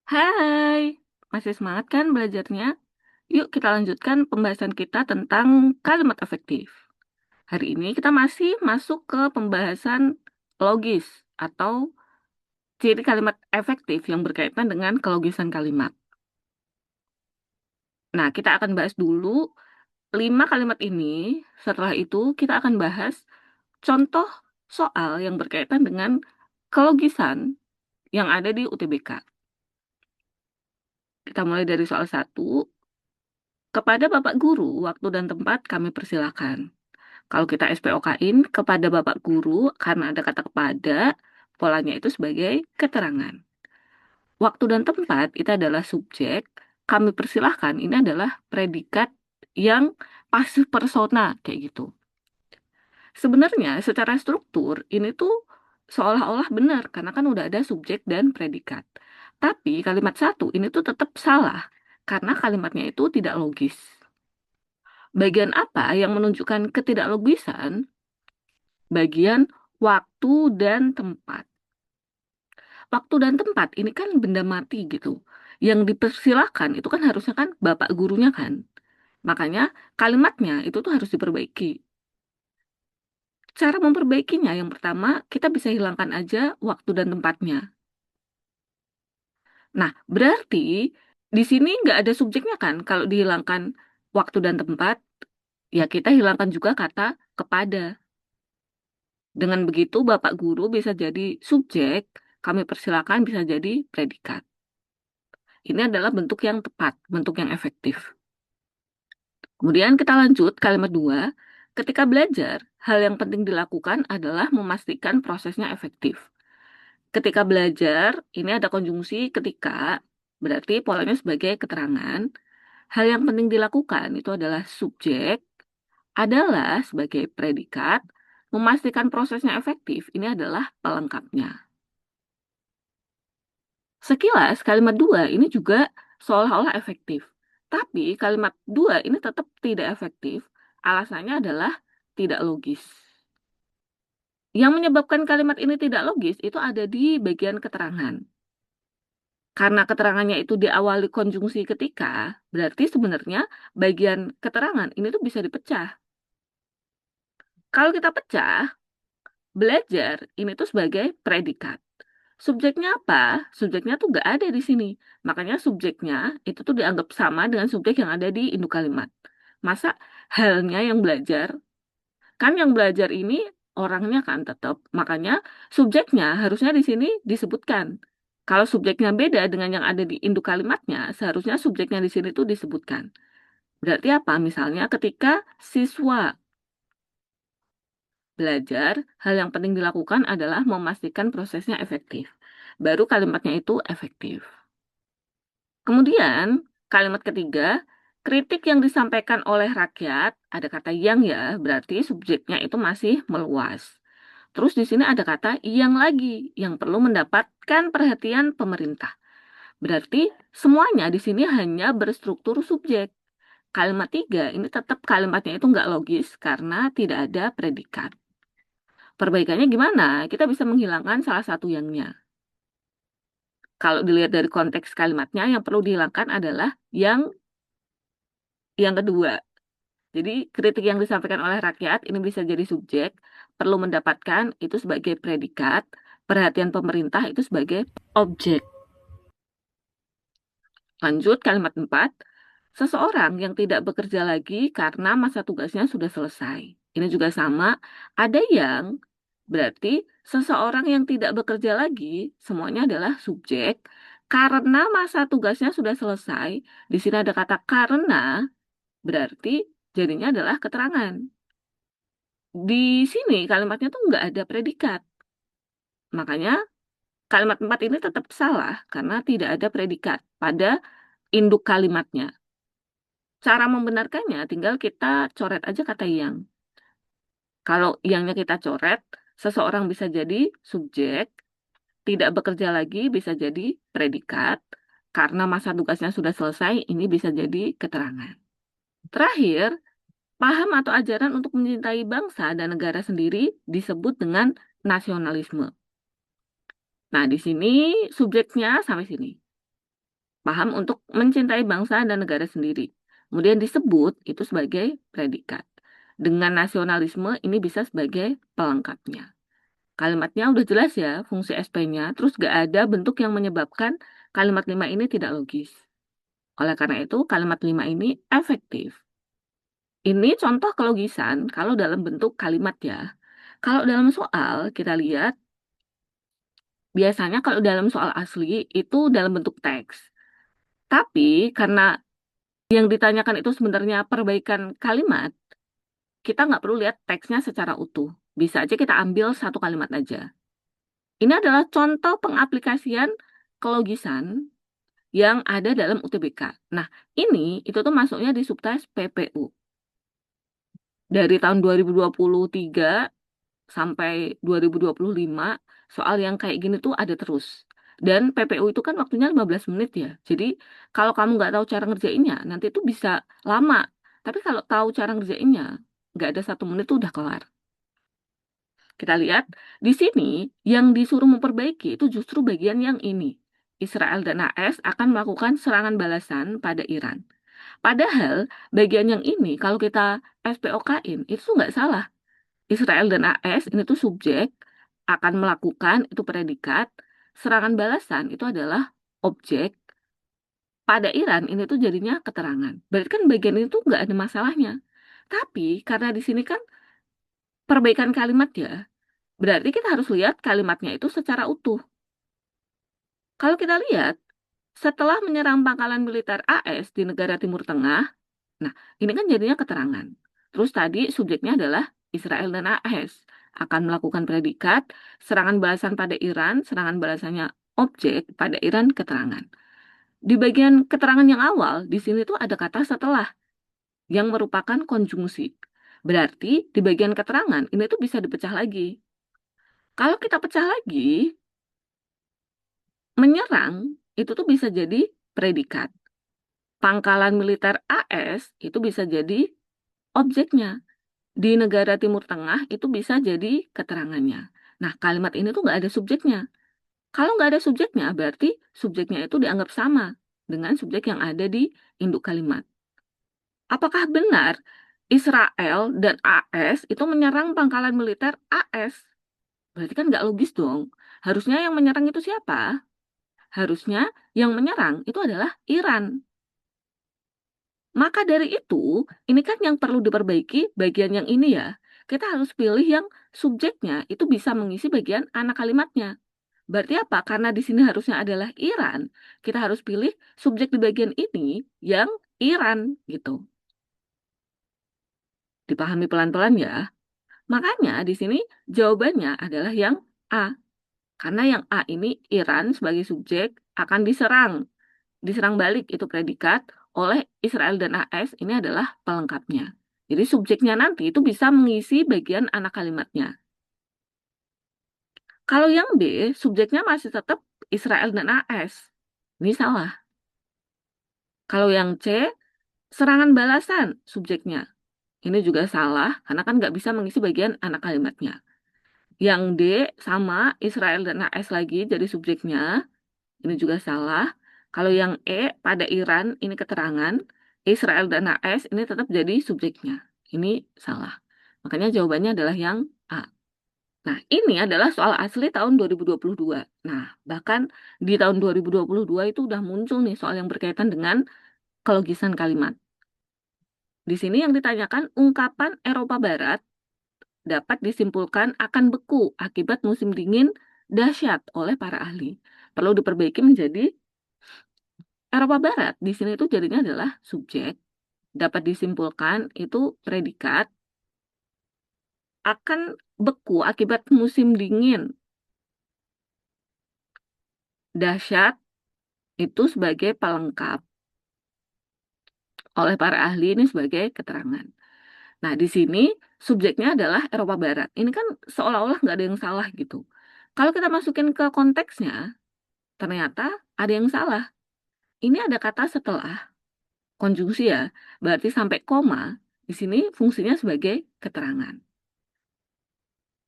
Hai, masih semangat kan belajarnya? Yuk kita lanjutkan pembahasan kita tentang kalimat efektif. Hari ini kita masih masuk ke pembahasan logis atau ciri kalimat efektif yang berkaitan dengan kelogisan kalimat. Nah, kita akan bahas dulu 5 kalimat ini. Setelah itu kita akan bahas contoh soal yang berkaitan dengan kelogisan yang ada di UTBK. Kita mulai dari soal 1. Kepada Bapak Guru, waktu dan tempat kami persilakan. Kalau kita SPOK-in kepada Bapak Guru, karena ada kata kepada, polanya itu sebagai keterangan. Waktu dan tempat itu adalah subjek, kami persilahkan ini adalah predikat yang pasif persona, kayak gitu. Sebenarnya secara struktur, ini tuh seolah-olah benar, karena kan udah ada subjek dan predikat. Tapi kalimat satu ini tuh tetap salah, karena kalimatnya itu tidak logis. Bagian apa yang menunjukkan ketidaklogisan? Bagian waktu dan tempat. Waktu dan tempat ini kan benda mati gitu. Yang dipersilahkan itu kan harusnya kan bapak gurunya kan. Makanya kalimatnya itu tuh harus diperbaiki. Cara memperbaikinya yang pertama kita bisa hilangkan aja waktu dan tempatnya. Nah, berarti di sini nggak ada subjeknya kan. Kalau dihilangkan waktu dan tempat, ya kita hilangkan juga kata kepada. Dengan begitu, Bapak Guru bisa jadi subjek, kami persilakan bisa jadi predikat. Ini adalah bentuk yang tepat, bentuk yang efektif. Kemudian kita lanjut kalimat 2. Ketika belajar, hal yang penting dilakukan adalah memastikan prosesnya efektif. Ketika belajar, ini ada konjungsi ketika, berarti polanya sebagai keterangan. Hal yang penting dilakukan itu adalah subjek, adalah sebagai predikat, memastikan prosesnya efektif, ini adalah pelengkapnya. Sekilas kalimat dua ini juga seolah-olah efektif. Tapi kalimat dua ini tetap tidak efektif. Alasannya adalah tidak logis. Yang menyebabkan kalimat ini tidak logis itu ada di bagian keterangan. Karena keterangannya itu diawali konjungsi ketika, berarti sebenarnya bagian keterangan ini tuh bisa dipecah. Kalau kita pecah, belajar ini tuh sebagai predikat. Subjeknya apa? Subjeknya tuh nggak ada di sini. Makanya subjeknya itu tuh dianggap sama dengan subjek yang ada di induk kalimat. Masa halnya yang belajar? Kan yang belajar ini orangnya kan tetap. Makanya subjeknya harusnya di sini disebutkan. Kalau subjeknya beda dengan yang ada di induk kalimatnya, seharusnya subjeknya di sini tuh disebutkan. Berarti apa? Misalnya ketika siswa belajar, hal yang penting dilakukan adalah memastikan prosesnya efektif. Baru kalimatnya itu efektif. Kemudian, kalimat ketiga, kritik yang disampaikan oleh rakyat, ada kata yang ya, berarti subjeknya itu masih meluas. Terus di sini ada kata yang lagi, yang perlu mendapatkan perhatian pemerintah. Berarti semuanya di sini hanya berstruktur subjek. Kalimat tiga ini tetap kalimatnya itu nggak logis karena tidak ada predikat. Perbaikannya gimana? Kita bisa menghilangkan salah satu yangnya. Kalau dilihat dari konteks kalimatnya, yang perlu dihilangkan adalah yang kedua. Jadi kritik yang disampaikan oleh rakyat ini bisa jadi subjek, perlu mendapatkan itu sebagai predikat, perhatian pemerintah itu sebagai objek. Lanjut kalimat 4. Seseorang yang tidak bekerja lagi karena masa tugasnya sudah selesai. Ini juga sama, ada yang berarti seseorang yang tidak bekerja lagi, semuanya adalah subjek, karena masa tugasnya sudah selesai. Di sini ada kata karena, berarti jadinya adalah keterangan. Di sini kalimatnya tuh nggak ada predikat. Makanya kalimat 4 ini tetap salah karena tidak ada predikat pada induk kalimatnya. Cara membenarkannya tinggal kita coret aja kata yang. Kalau yangnya kita coret, seseorang bisa jadi subjek, tidak bekerja lagi bisa jadi predikat, karena masa tugasnya sudah selesai, ini bisa jadi keterangan. Terakhir, paham atau ajaran untuk mencintai bangsa dan negara sendiri disebut dengan nasionalisme. Nah, di sini subjeknya sampai sini. paham untuk mencintai bangsa dan negara sendiri. Kemudian disebut itu sebagai predikat. Dengan nasionalisme ini bisa sebagai pelengkapnya. Kalimatnya udah jelas ya fungsi SP-nya, terus gak ada bentuk yang menyebabkan kalimat 5 ini tidak logis. Oleh karena itu, kalimat 5 ini efektif. Ini contoh kelogisan kalau dalam bentuk kalimat ya. Kalau dalam soal, kita lihat, biasanya kalau dalam soal asli itu dalam bentuk teks. Tapi karena yang ditanyakan itu sebenarnya perbaikan kalimat, kita nggak perlu lihat teksnya secara utuh. Bisa aja kita ambil satu kalimat aja. Ini adalah contoh pengaplikasian kelogisan yang ada dalam UTBK. Nah, ini itu tuh masuknya di subtes PPU. Dari tahun 2023 sampai 2025, soal yang kayak gini tuh ada terus. Dan PPU itu kan waktunya 15 menit ya. Jadi kalau kamu nggak tahu cara ngerjainnya, nanti itu bisa lama. Tapi kalau tahu cara ngerjainnya, nggak ada 1 menit tuh udah kelar. Kita lihat di sini yang disuruh memperbaiki itu justru bagian yang ini. Israel dan AS akan melakukan serangan balasan pada Iran. Padahal bagian yang ini kalau kita SPOK-in itu nggak salah. Israel dan AS ini tuh subjek, akan melakukan itu predikat, serangan balasan itu adalah objek, pada Iran ini tuh jadinya keterangan. Berarti kan bagian ini tuh nggak ada masalahnya. Tapi karena di sini kan perbaikan kalimat ya, berarti kita harus lihat kalimatnya itu secara utuh. Kalau kita lihat, setelah menyerang pangkalan militer AS di negara Timur Tengah, nah ini kan jadinya keterangan. Terus tadi subjeknya adalah Israel dan AS akan melakukan predikat, serangan balasan pada Iran, serangan balasannya objek, pada Iran keterangan. Di bagian keterangan yang awal, di sini tuh ada kata setelah yang merupakan konjungsi. Berarti di bagian keterangan ini tuh bisa dipecah lagi. Kalau kita pecah lagi, menyerang itu tuh bisa jadi predikat. Pangkalan militer AS itu bisa jadi objeknya. Di negara Timur Tengah itu bisa jadi keterangannya. Nah, kalimat ini tuh nggak ada subjeknya. Kalau nggak ada subjeknya, berarti subjeknya itu dianggap sama dengan subjek yang ada di induk kalimat. Apakah benar Israel dan AS itu menyerang pangkalan militer AS? Berarti kan nggak logis dong. Harusnya yang menyerang itu siapa? Harusnya yang menyerang itu adalah Iran. Maka dari itu, ini kan yang perlu diperbaiki bagian yang ini ya. Kita harus pilih yang subjeknya itu bisa mengisi bagian anak kalimatnya. Berarti apa? Karena di sini harusnya adalah Iran, kita harus pilih subjek di bagian ini yang Iran gitu. Dipahami pelan-pelan ya. Makanya di sini jawabannya adalah yang A. Karena yang A ini Iran sebagai subjek akan diserang. Diserang balik itu predikat oleh Israel dan AS ini adalah pelengkapnya. Jadi subjeknya nanti itu bisa mengisi bagian anak kalimatnya. Kalau yang B, subjeknya masih tetap Israel dan AS. Ini salah. Kalau yang C, serangan balasan subjeknya. Ini juga salah, karena kan nggak bisa mengisi bagian anak kalimatnya. Yang D, sama Israel dan AS lagi jadi subjeknya. Ini juga salah. Kalau yang E, pada Iran, ini keterangan. Israel dan AS ini tetap jadi subjeknya. Ini salah. Makanya jawabannya adalah yang A. Nah, ini adalah soal asli tahun 2022. Nah, bahkan di tahun 2022 itu udah muncul nih soal yang berkaitan dengan kelogisan kalimat. Di sini yang ditanyakan ungkapan Eropa Barat dapat disimpulkan akan beku akibat musim dingin dahsyat oleh para ahli. Perlu diperbaiki menjadi Eropa Barat. Di sini itu jadinya adalah subjek, dapat disimpulkan itu predikat, akan beku akibat musim dingin dahsyat itu sebagai pelengkap, oleh para ahli ini sebagai keterangan. Nah, di sini subjeknya adalah Eropa Barat. Ini kan seolah-olah nggak ada yang salah gitu. Kalau kita masukin ke konteksnya, ternyata ada yang salah. Ini ada kata setelah konjungsi ya, berarti sampai koma, di sini fungsinya sebagai keterangan.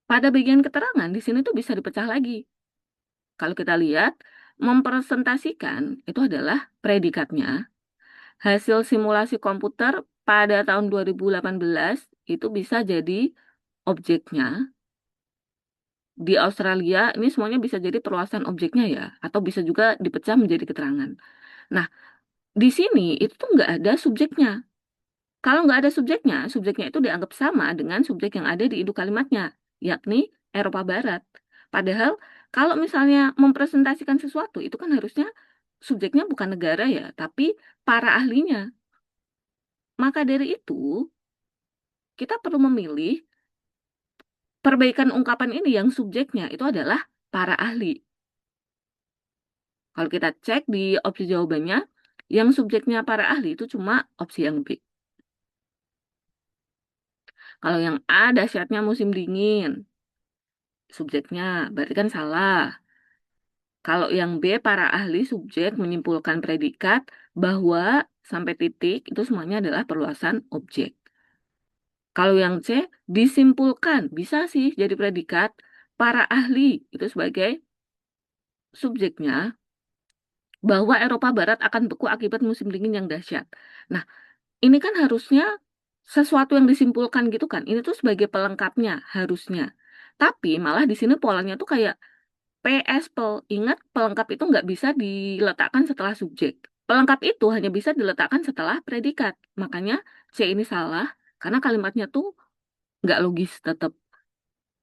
Pada bagian keterangan, di sini tuh bisa dipecah lagi. Kalau kita lihat, Mempresentasikan itu adalah predikatnya. Hasil simulasi komputer pada tahun 2018 itu bisa jadi objeknya. Di Australia ini semuanya bisa jadi perluasan objeknya ya, atau bisa juga dipecah menjadi keterangan. Nah, di sini itu tuh nggak ada subjeknya. Kalau nggak ada subjeknya, subjeknya itu dianggap sama dengan subjek yang ada di induk kalimatnya, yakni Eropa Barat. Padahal kalau misalnya mempresentasikan sesuatu, itu kan harusnya subjeknya bukan negara ya, tapi para ahlinya. Maka dari itu, kita perlu memilih perbaikan ungkapan ini yang subjeknya itu adalah para ahli. Kalau kita cek di opsi jawabannya, yang subjeknya para ahli itu cuma opsi yang B. Kalau yang A dahsyatnya musim dingin, subjeknya berarti kan salah. Kalau yang B para ahli subjek menyimpulkan predikat bahwa sampai titik itu semuanya adalah perluasan objek. Kalau yang C disimpulkan bisa sih jadi predikat para ahli itu sebagai subjeknya bahwa Eropa Barat akan beku akibat musim dingin yang dahsyat. Nah, ini kan harusnya sesuatu yang disimpulkan gitu kan. Ini tuh sebagai pelengkapnya harusnya. Tapi malah di sini polanya tuh kayak PS pel. Ingat pelengkap itu nggak bisa diletakkan setelah subjek. Pelengkap itu hanya bisa diletakkan setelah predikat. Makanya C ini salah karena kalimatnya tuh nggak logis tetap.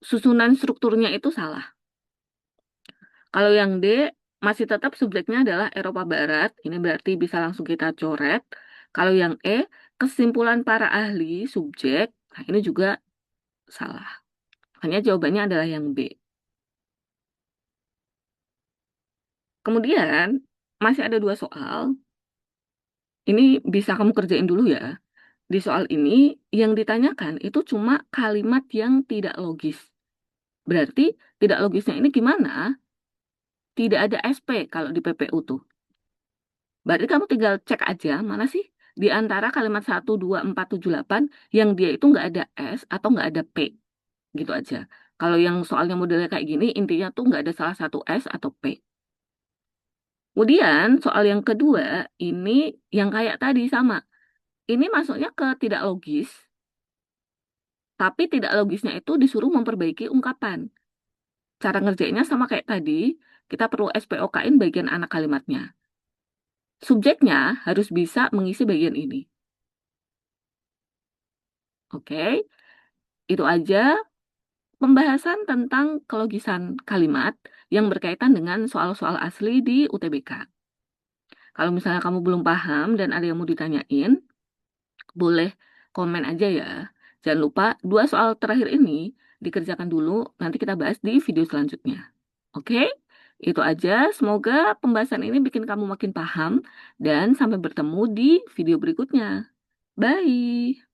Susunan strukturnya itu salah. Kalau yang D masih tetap subjeknya adalah Eropa Barat. Ini berarti bisa langsung kita coret. Kalau yang E, kesimpulan para ahli subjek. Nah, ini juga salah. Makanya jawabannya adalah yang B. Kemudian, masih ada dua soal. Ini bisa kamu kerjain dulu ya. Di soal ini, yang ditanyakan itu cuma kalimat yang tidak logis. Berarti, tidak logisnya ini gimana? Tidak ada SP kalau di PPU tuh. Berarti kamu tinggal cek aja mana sih di antara kalimat 1, 2, 4, 7, 8 yang dia itu nggak ada S atau nggak ada P. Gitu aja. Kalau yang soalnya modelnya kayak gini, intinya tuh nggak ada salah satu S atau P. Kemudian soal yang kedua, ini yang kayak tadi sama. Ini masuknya ke tidak logis, tapi tidak logisnya itu disuruh memperbaiki ungkapan. Cara ngerjainnya sama kayak tadi, kita perlu SPOK-in bagian anak kalimatnya. Subjeknya harus bisa mengisi bagian ini. Oke, itu aja pembahasan tentang kelogisan kalimat yang berkaitan dengan soal-soal asli di UTBK. Kalau misalnya kamu belum paham dan ada yang mau ditanyain, boleh komen aja ya. Jangan lupa dua soal terakhir ini dikerjakan dulu, nanti kita bahas di video selanjutnya. Oke? Itu aja. Semoga pembahasan ini bikin kamu makin paham dan sampai bertemu di video berikutnya. Bye!